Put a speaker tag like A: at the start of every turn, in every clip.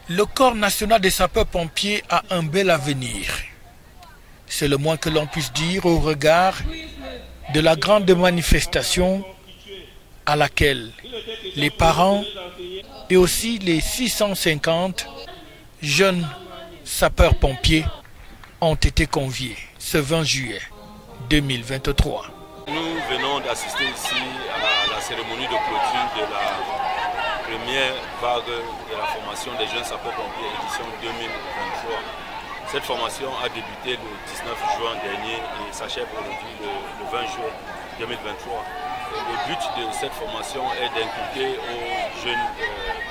A: Le Corps national des sapeurs-pompiers a un bel avenir. C'est le moins que l'on puisse dire au regard de la grande manifestation à laquelle les parents et aussi les 650 jeunes sapeurs-pompiers ont été conviés ce 20 juillet 2023.
B: Nous venons d'assister ici à la cérémonie de clôture de la première vague de la formation des jeunes sapeurs-pompiers édition 2023. Cette formation a débuté le 19 juin dernier et s'achève aujourd'hui le 20 juillet 2023. Le but de cette formation est d'inculquer aux jeunes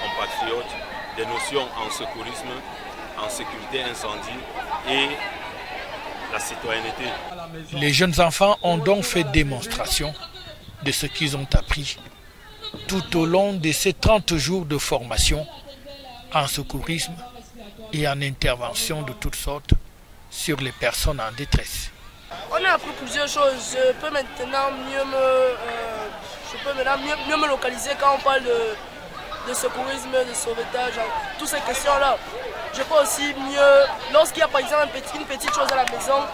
B: compatriotes des notions en secourisme, en sécurité incendie et la citoyenneté.
A: Les jeunes enfants ont donc fait démonstration de ce qu'ils ont appris tout au long de ces 30 jours de formation en secourisme et en intervention de toutes sortes sur les personnes en détresse.
C: On a appris plusieurs choses. Je peux maintenant mieux me localiser quand on parle de secourisme, de sauvetage, toutes ces questions-là. Je peux aussi mieux, lorsqu'il y a par exemple une petite chose à la maison,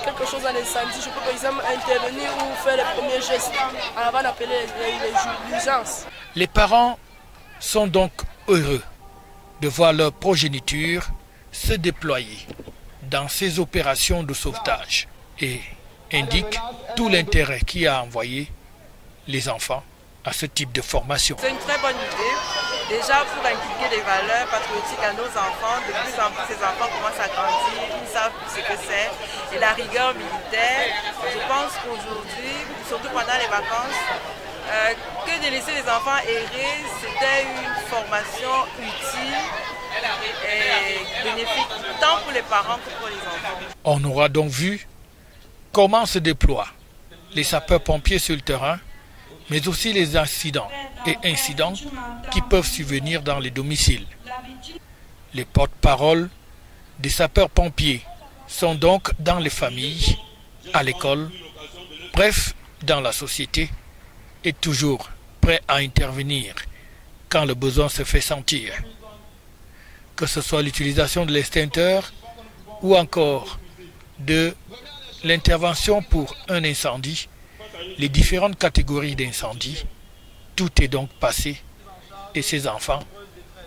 C: quelque chose en incendie, je peux par exemple intervenir ou faire les premiers gestes avant d'appeler l'urgence.
A: Les parents sont donc heureux de voir leur progéniture se déployer dans ces opérations de sauvetage et indiquent tout l'intérêt qui a envoyé les enfants à ce type de formation.
D: C'est une très bonne idée. Déjà pour inculquer des valeurs patriotiques à nos enfants, de plus en plus ces enfants commencent à grandir, ils savent ce que c'est. Et la rigueur militaire, je pense qu'aujourd'hui, surtout pendant les vacances, que de laisser les enfants errer, c'était une formation utile et bénéfique tant pour les parents que pour les enfants.
A: On aura donc vu comment se déploient les sapeurs-pompiers sur le terrain, mais aussi les accidents et incidents qui peuvent survenir dans les domiciles. Les porte-paroles des sapeurs-pompiers sont donc dans les familles, à l'école, bref, dans la société, et toujours prêts à intervenir quand le besoin se fait sentir. Que ce soit l'utilisation de l'extincteur ou encore de l'intervention pour un incendie, les différentes catégories d'incendie, tout est donc passé et ces enfants,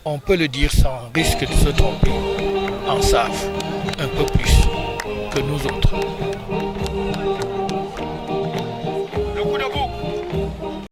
A: on peut le dire sans risque de se tromper, en savent un peu plus que nous autres.